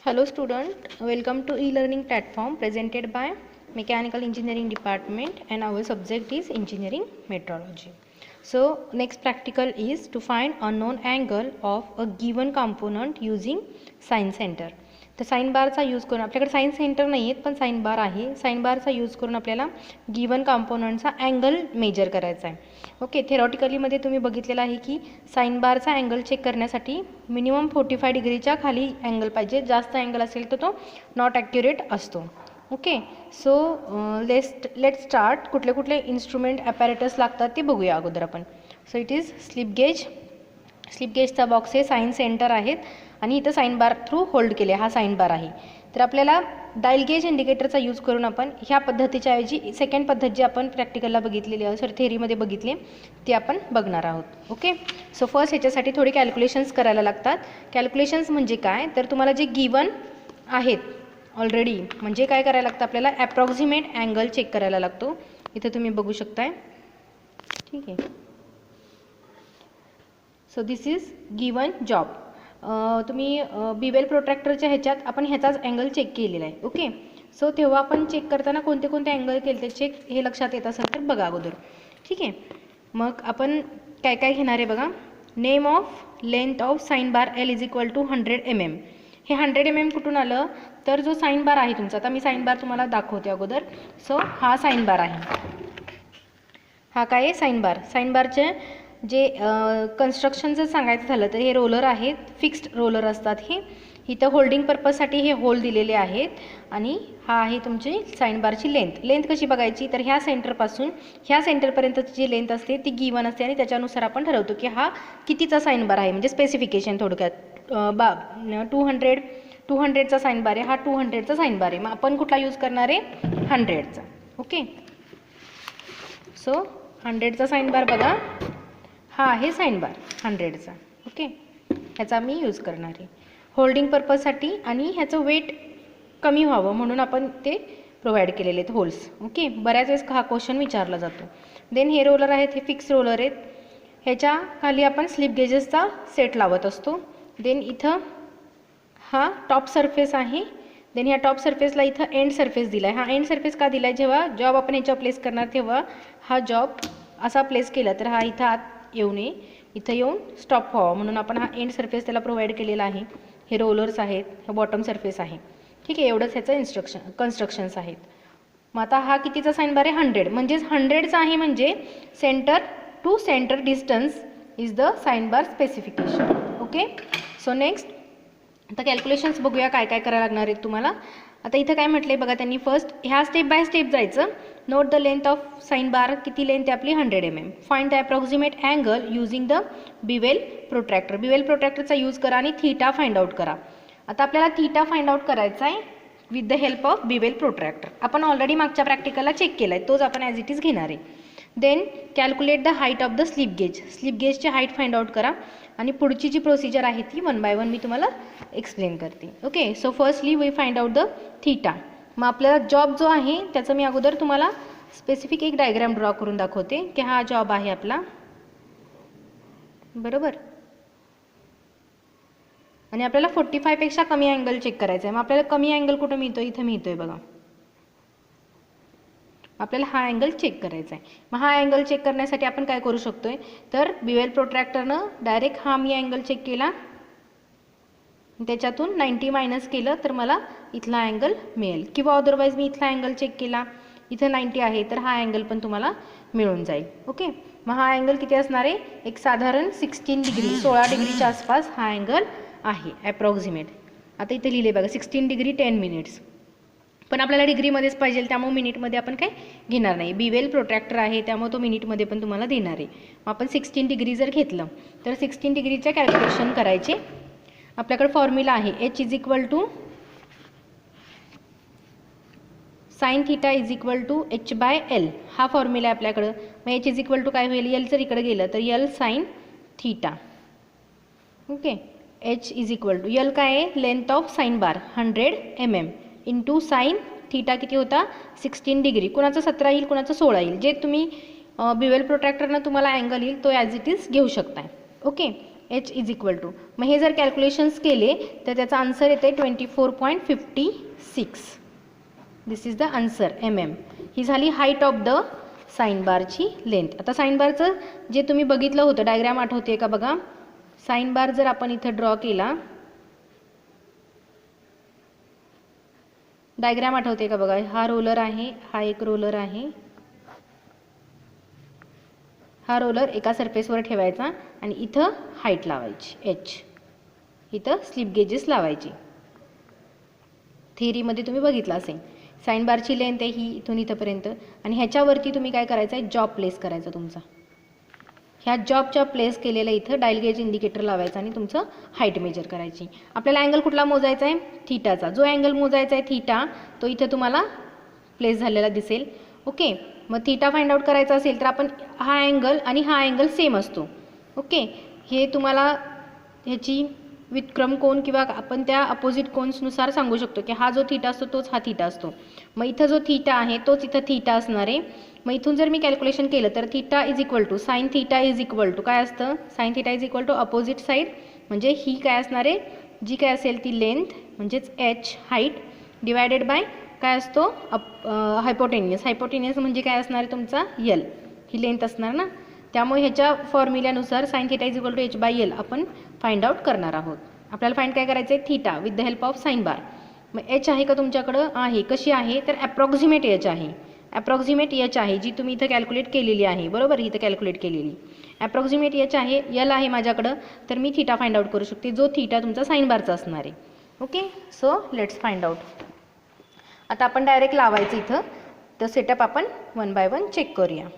Hello student, welcome to e-learning platform presented by Mechanical Engineering Department and our subject is Engineering Metrology. So next practical is to find unknown angle of a given component using sign center. तर sign बारचा use करून आपल्याकडे sine centre नाही आहेत पण sign bar आहे. Sign बारचा use करून आपल्याला गिवन कॉम्पोनंटचा अँगल मेजर करायचा आहे. ओके, थेरॉटिकलीमध्ये तुम्ही बघितलेलं आहे की साइन बारचा अँगल चेक करण्यासाठी मिनिमम 45 डिग्रीच्या खाली अँगल पाहिजे. जास्त अँगल असेल तर तो नॉट ॲक्युरेट असतो. Okay, so let start. कुठले कुठले इन्स्ट्रुमेंट ॲपॅरेटस लागतात ते बघूया अगोदर आपण. So it is slip gauge. Slip गेजचा बॉक्स हे साइन सेंटर आहेत आणि इथं साइन बार थ्रू होल्ड केले. हा साइन बार आहे. तर आपल्याला डायल गेज इंडिकेटरचा यूज करून आपण ह्या पद्धतीच्या ऐवजी सेकंड पद्धत जी आपण प्रॅक्टिकलला बघितलेली आहे सॉरी थेरीमध्ये बघितली ती आपण बघणार आहोत. ओके, सो फर्स्ट ह्याच्यासाठी थोडी कॅल्क्युलेशन्स करायला लागतात. कॅल्क्युलेशन्स म्हणजे काय तर तुम्हाला जे गिवन आहेत ऑलरेडी म्हणजे काय करायला लागतं आपल्याला ॲप्रॉक्सिमेट अँगल चेक करायला लागतो. इथं तुम्ही बघू शकताय. ठीक आहे, so this is given job. तुम्ही बिवेल प्रोट्रॅक्टरच्या ह्याच्यात आपण ह्याचाच अँगल चेक केलेला आहे. ओके, सो तेव्हा आपण चेक करताना कोणते कोणते अँगल केले ते चेक हे लक्षात येत असेल तर बघा अगोदर. ठीक आहे, मग आपण काय काय घेणार आहे बघा. Name of length of sine bar L is equal to 100 mm. हे 100 mm कुठून आलं तर जो साइन बार आहे तुमचा, आता मी साइन बार तुम्हाला दाखवते अगोदर. सो हा साइन बार आहे. हा काय आहे साइन बार. साइन बारचे जे कन्स्ट्रक्शन जर सांगायचं झालं तर हे रोलर आहेत, फिक्स्ड रोलर असतात. हे इथं होल्डिंग पर्पजसाठी हे होल दिलेले आहेत आणि हा आहे तुमची साइन बारची लेंथ. लेंथ कशी बघायची तर ह्या सेंटरपासून ह्या सेंटरपर्यंतची जी लेंथ असते ती गिवन असते आणि त्याच्यानुसार आपण ठरवतो की हा कितीचा साइन बार आहे. म्हणजे स्पेसिफिकेशन थोडक्यात 200चा साइन बार आहे. हा 200चा साइन बार आहे. मग आपण कुठला यूज करणार आहे 100चा. ओके, सो 100चा साइन बार बघा हा आहे साइन बार 100चा. ओके, ह्याचा मी यूज करणार आहे होल्डिंग पर्पजसाठी आणि ह्याचं वेट कमी व्हावं म्हणून आपण ते प्रोव्हाइड केलेले आहेत होल्स. ओके, बऱ्याच वेळेस हा क्वेश्चन विचारला जातो. देन हे रोलर आहेत, हे फिक्स रोलर आहेत. ह्याच्या खाली आपण स्लिप गेजेसचा सेट लावत असतो. देन इथं हा टॉप सरफेस आहे. देन ह्या टॉप सरफेसला इथं एंड सरफेस दिला आहे. हा एंड सरफेस का दिला आहे जेव्हा जॉब आपण ह्याच्यावर प्लेस करणार तेव्हा हा जॉब असा प्लेस केला तर हा इथं आत येऊ नये, इथं येऊन स्टॉप व्हावा म्हणून आपण हा एंड सरफेस त्याला प्रोव्हाइड केलेला आहे. हे रोलर्स आहेत, हे बॉटम सरफेस आहे. ठीक आहे, एवढंच ह्याचं कन्स्ट्रक्शन्स आहेत. मग आता हा कितीचा साइन बार आहे 100 म्हणजेच 100चा आहे म्हणजे centre to centre distance is the sine bar specification. Okay, so next आता कॅल्क्युलेशन्स बघूया काय काय करायला लागणार आहेत तुम्हाला. आता इथं काय म्हटलं आहे बघा त्यांनी. फर्स्ट ह्या स्टेप बाय स्टेप जायचं. Note the length of sine bar. किती लेंथ आहे आपली 100 mm. Find the approximate angle using the bevel protractor. Bevel प्रोट्रॅक्टरचा यूज करा आणि थीटा फाइंड आउट करा. आता आपल्याला थीटा फाइंड आउट करायचा आहे with the help of bevel protractor. आपण ऑलरेडी मागच्या प्रॅक्टिकलला चेक केला आहे, तोच आपण ॲज इट इज घेणार आहे. Then calculate the height of the slip gauge. Slip गेजची हाईट फाइंड आउट करा आणि पुढची जी प्रोसिजर आहे ती 1 बाय 1 मी तुम्हाला एक्सप्लेन करते. Okay, so firstly we find out the theta. मग आपल्याला जॉब जो आहे त्याचं मी अगोदर तुम्हाला स्पेसिफिक एक डायग्राम ड्रॉ करून दाखवते की हा जॉब आहे आपला, बरोबर. आणि आपल्याला 45 पेक्षा कमी अँगल चेक करायचा आहे. मग आपल्याला कमी अँगल कुठं मिळतो इथं मिळतोय बघा. आपल्याला हा अँगल चेक करायचा आहे. मग हा अँगल चेक करण्यासाठी आपण काय करू शकतोय तर बिवेल प्रोट्रॅक्टरनं डायरेक्ट हा मी अँगल चेक केला, त्याच्यातून 90 मायनस केलं तर मला इथला अँगल मिळेल. किंवा अदरवाईज मी इथला अँगल चेक केला, इथं 90 आहे तर हा अँगल पण तुम्हाला मिळून जाईल. ओके, मग हा अँगल किती असणार आहे एक साधारण 16 डिग्री 16 डिग्रीच्या आसपास हा अँगल आहे ॲप्रॉक्सिमेट. आता इथे लिहिले बघा 16 डिग्री 10 मिनिट्स. पण आपल्याला डिग्रीमध्येच पाहिजे त्यामुळे मिनिटमध्ये आपण काय घेणार नाही. बिवेल प्रोट्रॅक्टर आहे त्यामुळे तो मिनिटमध्ये पण तुम्हाला देणार आहे. मग आपण 16 डिग्री जर घेतलं तर 16 डिग्रीच्या कॅल्क्युलेशन करायचे. आपल्याकडे फॉर्म्युला आहे H is equal to sine theta is equal to H by L. हा फॉर्म्युला आहे आपल्याकडं. मग H इज इक्वल टू काय होईल L जर इकडे गेलं तर L sine theta. Okay, H is equal to L काय आहे length of sine bar 100 mm into sine theta किती होता 16 डिग्री. कुणाचं 17 येईल कुणाचं 16 येईल. जे तुम्ही बिवेल प्रोट्रॅक्टरनं तुम्हाला अँगल येईल तो ॲज इट इज घेऊ शकताय. Okay, H is equal to, मग हे जर कॅल्क्युलेशन्स केले तर त्याचा आन्सर येते 24.56. दिस इज द आन्सर MM. ही झाली हाईट ऑफ द साइन बारची लेंथ. आता साइन बारचं जे तुम्ही बघितलं होतं डायग्राम आठवते का बघा. साइन बार जर आपण इथं ड्रॉ केला, डायग्राम आठवते का बघा. हा रोलर आहे, हा एक रोलर आहे. हा रोलर एका सरफेसवर ठेवायचा आणि इथं हाईट लावायची H, इथं स्लिप गेजेस लावायची. थिअरीमध्ये तुम्ही बघितलं असेल. साइन बारची लेंथ आहे ही इथून इथंपर्यंत आणि ह्याच्यावरती तुम्ही काय करायचं आहे, जॉब प्लेस करायचा तुमचा. ह्या जॉबच्या प्लेस केलेल्या इथं डायल गेज इंडिकेटर लावायचा आणि तुमचं हाईट मेजर करायची. आपल्याला अँगल कुठला मोजायचा आहे, थीटाचा. जो अँगल मोजायचा आहे थीटा तो इथं तुम्हाला प्लेस झालेला दिसेल. ओके, मग थीटा फाइंड आउट करायचा असेल तर आपण हा अँगल आणि हा अँगल सेम असतो. ओके, हे तुम्हाला ह्याची व्युत्क्रम कोन किंवा आपण त्या अपोजिट कोन्सनुसार सांगू शकतो की हा जो थीटा असतो तोच हा थीटा असतो. मग इथं जो थीटा आहे तोच इथं थीटा असणार आहे. मग इथून जर मी कॅल्क्युलेशन केलं तर theta is equal to sine theta is equal to काय असतं, sine theta is equal to opposite side, म्हणजे ही काय असणार आहे, जी काय असेल ती लेंथ म्हणजेच H हाईट डिवायडेड बाय काय असतो हायपोटेनियस. हायपोटेनियस म्हणजे काय असणार आहे तुमचा L, ही लेंथ असणार ना. त्यामुळे ह्याच्या फॉर्म्युल्यानुसार sine theta is equal to H/L आपण फाइंड आउट करणार आहोत. आपल्याला फाइंड काय करायचं आहे, theta with the help of sine बार. मग H आहे का तुमच्याकडं, आहे. कशी आहे तर ॲप्रॉक्सिमेट H आहे. ॲप्रॉक्सिमेट H आहे जी तुम्ही इथं कॅल्क्युलेट केलेली आहे, बरोबर, इथं कॅल्क्युलेट केलेली. ॲप्रॉक्सिमेट H आहे, L आहे माझ्याकडं, तर मी थीटा फाइंड आउट करू शकते जो थीटा तुमचा साइन बारचा असणार आहे. Okay, so let's find out. आता आपण डायरेक्ट लावायचं इथं, तर सेटअप आपण 1 बाय 1 चेक करूया.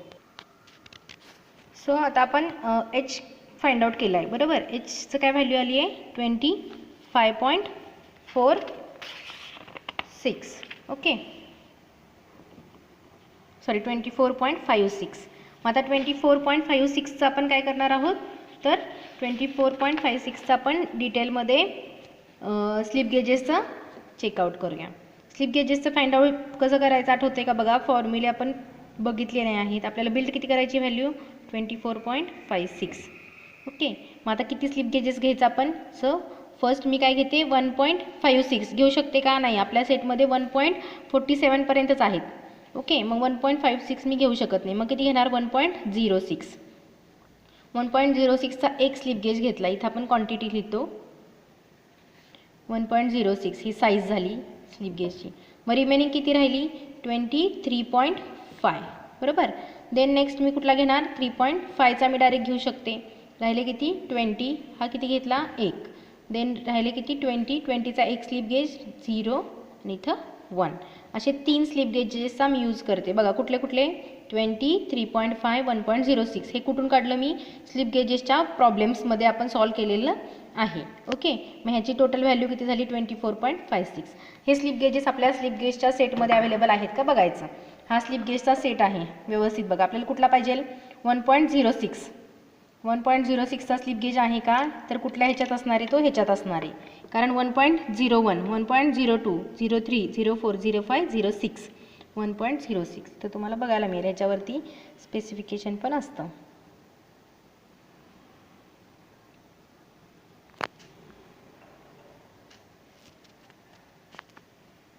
सो आता आपण H फाइंड आउट केला आहे, बरोबर. Hचं काय व्हॅल्यू आली आहे 25.46. Okay, sorry 24.56. मग आता 24.56चं आपण काय करणार आहोत, तर 24.56चं आपण डिटेलमध्ये स्लिप गेजेसचं चेकआउट करूया. स्लिप गेजेसचं फाइंड आउट कसं करायचं आठवते का बघा. फॉर्म्युले आपण बघितले नाही आहेत. आपल्याला बिल्ड किती करायची व्हॅल्यू 24.56. ओके, मग आता किती स्लिप गेजेस घ्यायचं आपण. सो फर्स्ट मी काय घेते 1.56 घेऊ शकते का, नाही. आपल्या सेटमध्ये 1.47 पर्यंतच आहेत. ओके, मग 1.56 मी घेऊ शकत नाही. मग किती घेणार 1.06. 1.06चा एक स्लिप गेज घेतला. इथं आपण क्वांटिटी लिहितो 1.06 ही साईज झाली स्लिप गेजची. मग रिमेनिंग किती राहिली 23.5, बरोबर. देन नेक्स्ट मी कुठला घेणार 3.5चा मी डायरेक्ट घेऊ शकते. राहिले किती 20, हा किती घेतला 1. देन राहिले किती 20चा एक स्लिप गेज 0 आणि इथं 1. असे 3 स्लिप गेजेसचा मी यूज करते. बघा कुठले कुठले 20, 3.5, 1.06. हे कुठून काढलं मी, स्लिप गेजेसच्या प्रॉब्लेम्समध्ये आपण सॉल्व केलेलं आहे. ओके, मग ह्याची टोटल व्हॅल्यू किती झाली 24.56. हे स्लिप गेजेस आपल्या स्लिप गेजच्या सेटमध्ये अवेलेबल आहेत का बघायचं. हा स्लिप गेजचा सेट आहे, व्यवस्थित बघा. आपल्याला कुठला पाहिजे 1.06. 1.06चा स्लिप गेज आहे का, तर कुठल्या ह्याच्यात असणार आहे, तो ह्याच्यात असणार आहे. कारण 1.01, 1.02, 03, 04, 05, 06, 1.06 तर तुम्हाला बघायला मिळेल. ह्याच्यावरती स्पेसिफिकेशन पण असतं.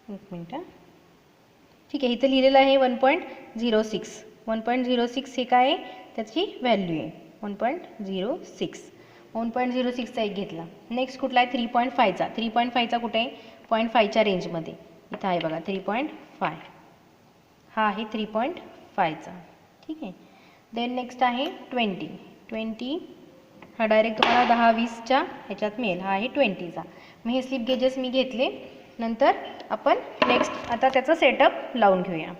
एक मिनट, ठीक आहे. इथं लिहिलेलं आहे 1.06. 1.06 हे काय आहे, त्याची व्हॅल्यू आहे 1.06. 1.06चा एक घेतला. नेक्स्ट कुठला आहे 3.5चा. 3.5चा कुठे आहे 0.5च्या रेंजमध्ये. इथं आहे बघा 3.5. हा आहे 3.5चा, ठीक आहे. देन नेक्स्ट आहे 20. हा डायरेक्ट तुम्हाला 10-20च्या ह्याच्यात मिळेल. हा आहे 20चा. मग हे स्लिप गेजेस मी घेतले. नंतर आपण नेक्स्ट आता त्याचा सेटअप लावून घेऊया.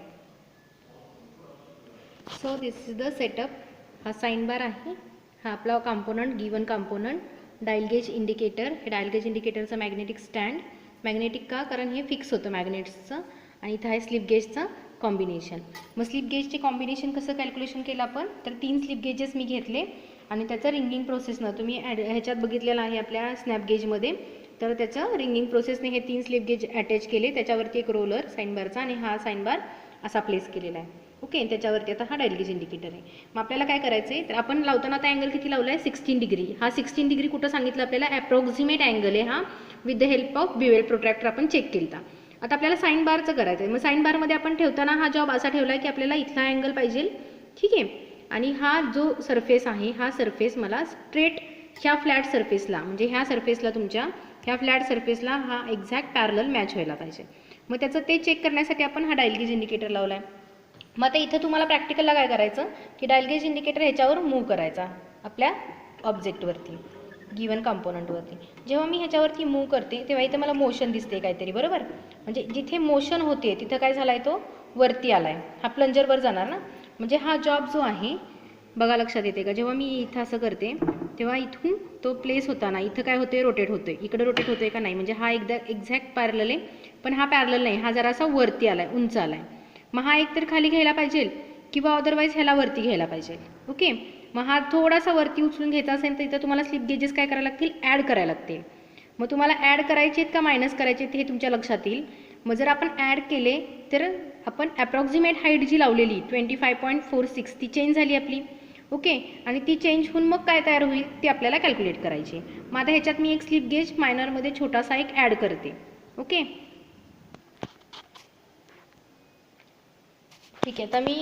So this is the setup. हा साइन बार आहे, हा आपला component given component. Dial gauge indicator, हे डायल गेज इंडिकेटरचं मॅग्नेटिक स्टँड. मॅग्नेटिक का, कारण हे फिक्स होतं मॅग्नेट्सचं. आणि इथं आहे स्लिप गेजचं कॉम्बिनेशन. मग स्लिप गेजचे कॉम्बिनेशन कसं कॅल्क्युलेशन केलं आपण, तर 3 स्लिप गेजेस मी घेतले आणि त्याचं रिंगिंग प्रोसेसनं तुम्ही ह्याच्यात बघितलेलं आहे आपल्या स्नॅप गेजमध्ये. तर त्याचं रिंगिंग प्रोसेसने हे 3 स्लिप गेज अटॅच केले. त्याच्यावरती एक रोलर साइन बारचा आणि हा साइन बार असा प्लेस केलेला आहे. ओके, त्याच्यावरती आता हा डायल गेज इंडिकेटर आहे. मग आपल्याला काय करायचं आहे, तर आपण लावताना आता अँगल किती लावला आहे 16 डिग्री. हा 16 डिग्री कुठं सांगितलं आपल्याला, ॲप्रॉक्सिमेट अँगल आहे हा, with the help of bevel protractor आपण चेक केला. आता आपल्याला साईन बारचं करायचं आहे. मग साईन बारमध्ये आपण ठेवताना हा जॉब असा ठेवला आहे की आपल्याला इथला अँगल पाहिजे, ठीक आहे. आणि हा जो सरफेस आहे, हा सरफेस मला स्ट्रेट ह्या फ्लॅट सरफेसला, म्हणजे ह्या सरफेसला, तुमच्या ह्या फ्लॅट सरफेसला हा एक्झॅक्ट पॅरलल मॅच व्हायला पाहिजे. मग त्याचं ते चेक करण्यासाठी आपण हा डायल गेज इंडिकेटर लावला आहे. मग आता इथं तुम्हाला प्रॅक्टिकलला काय करायचं की डायल गेज इंडिकेटर ह्याच्यावर मूव्ह करायचा आपल्या ऑब्जेक्टवरती, गिवन कंपोनंटवरती. जेव्हा मी ह्याच्यावरती मूव्ह करते तेव्हा इथं मला मोशन दिसते काहीतरी, बरोबर. म्हणजे जिथे मोशन होते तिथं काय झाला आहे, तो वरती आला आहे. हा प्लंजरवर जाणार ना, म्हणजे हा जॉब जो आहे बघा, लक्षात येते का, जेव्हा मी इथं असं करते तेव्हा इथून तो प्लेस होता ना, इथं काय होते, रोटेट होते, इकडे रोटेट होते का नाही, म्हणजे हा एकदा एक्झॅक्ट पॅरलल आहे, पण हा पॅरलल नाही, हा जरासा वरती आला आहे, उंच आला आहे. मग हा एक तर खाली घ्यायला पाहिजे किंवा अदरवाईज ह्याला वरती घ्यायला पाहिजे. ओके, मग हा थोडासा वरती उचलून घ्यायचा असेल तर इथं तुम्हाला स्लिप गेजेस काय करायला लागतील, ॲड करायला लागतील. मग तुम्हाला ॲड करायचे आहेत का मायनस करायचे आहेत हे तुमच्या लक्षात येईल. मग जर आपण ॲड केले तर आपण ॲप्रॉक्सिमेट हाईट जी लावलेली 25.46 ती चेंज झाली आपली. ओके, आणि ती चेंज होऊन मग काय तयार होईल ते आपल्याला कॅल्क्युलेट करायची. मग आता ह्याच्यात मी एक स्लिप गेज मायनरमध्ये छोटासा एक ॲड करते. ओके, ठीक आहे. आता मी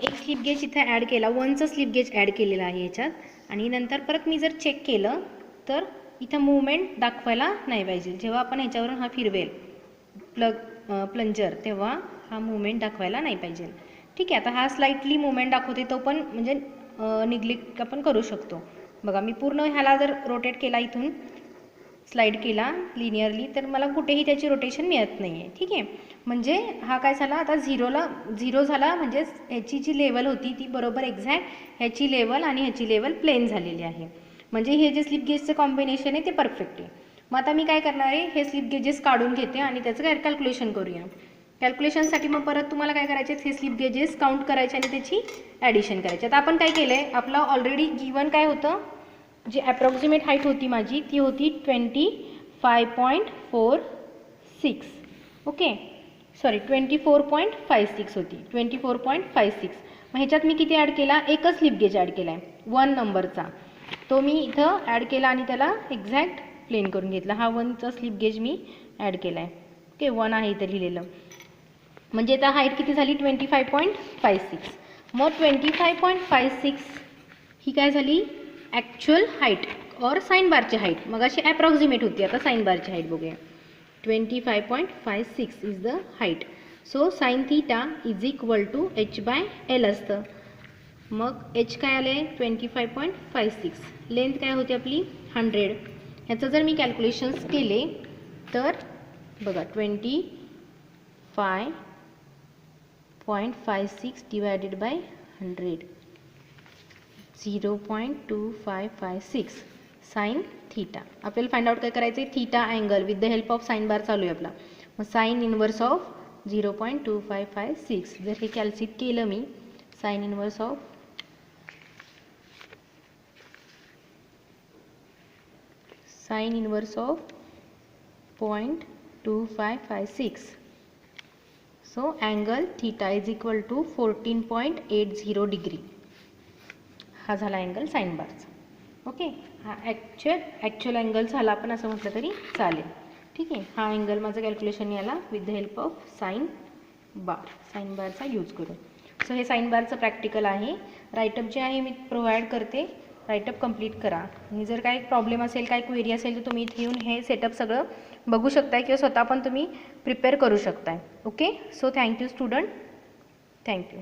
एक स्लिप गेज इथे ॲड केला, 1चं स्लिप गेज ॲड केलेलं आहे ह्याच्यात. आणि नंतर परत मी जर चेक केलं तर इथं मूवमेंट दाखवायला नाही पाहिजे. जेव्हा आपण ह्याच्यावरून हा फिरवेल प्लंजर तेव्हा हा मूवमेंट दाखवायला नाही पाहिजे. ठीक आहे, आता हा स्लाइटली मूवमेंट दाखवते, तो पण म्हणजे निग्लेक्ट आपण करू शकतो. बघा, मी पूर्ण ह्याला जर रोटेट केला, इथून स्लाइड केला लिनियरली, तर मला कुठेही त्याची रोटेशन मिळत नाही आहे. ठीक आहे, म्हणजे हा काय झाला, आता झिरो झाला, म्हणजे ह्याची जी लेवल होती ती बरोबर एक्झॅक्ट ह्याची लेवल आणि ह्याची लेवल प्लेन झालेली आहे. म्हणजे हे जे स्लिप गेजचं कॉम्बिनेशन आहे ते परफेक्ट आहे. मग आता मी काय करणार आहे, हे स्लिप गेजेस काढून घेते आणि त्याचं काय कॅल्क्युलेशन करूया. कॅल्क्युलेशनसाठी मग परत तुम्हाला काय करायचे, हे स्लिप गेजेस काउंट करायचे आणि त्याची ॲडिशन करायची. आता आपण काय केलं आहे, आपलं ऑलरेडी गिवन काय होतं, जी ॲप्रॉक्सिमेट हाईट होती माझी ती होती 25.46. ओके, सॉरी 24.56 होती, 24.56. मग ह्याच्यात मी किती ॲड केला, एकच स्लिप गेज ॲड केला आहे 1 नंबरचा, तो मी इथं ॲड केला आणि त्याला एक्झॅक्ट प्लेन करून घेतला. हा 1चा स्लिप गेज मी ॲड केला आहे. ओके, 1 आहे इथं लिहिलेलं, म्हणजे आता हाईट किती झाली 25.56. मग 25.56 ही काय झाली, ॲक्च्युअल हाईट और साइन बारची हाईट. मग अशी ॲप्रॉक्सिमेट होती, आता साइन बारची हाईट बघूया. 25.56 is the height. So sine theta is equal to h/l असतं. मग h काय आले 25.56, लेंथ काय होती आपली 100. ह्याचं जर मी कॅल्क्युलेशन्स केले तर बघा 25.56 डिवायडेड बाय 100, 0.2556 साइन थीटा. आपल्याला फाइंड आउट काय करायचं आहे, theta angle with the help of sine बार चालू आहे आपला. मग साइन इनवर्स ऑफ 0.2556, जर हे कॅल्क्युलेट केलं मी, sine inverse of 0.2556. So angle theta is equal to 14.80 degree. हा झाला अँगल साइन बारचा. ओके, हा ॲक्च्युअल अँगल झाला आपण असं म्हटलं तरी चालेल. ठीक आहे, हा अँगल माझं कॅल्क्युलेशन याला with the help of sine बारचा यूज करून. सो हे साइन बारचं प्रॅक्टिकल आहे. राईटअप जे आहे मी प्रोव्हाइड करते, राईटअप कंप्लीट करा. आणि जर काही प्रॉब्लेम असेल, काही क्वेरी असेल तर तुम्ही इथे येऊन हे सेटअप सगळं बघू शकताय किंवा स्वतः पण तुम्ही प्रिपेअर करू शकताय. Okay, so thank you student, thank you.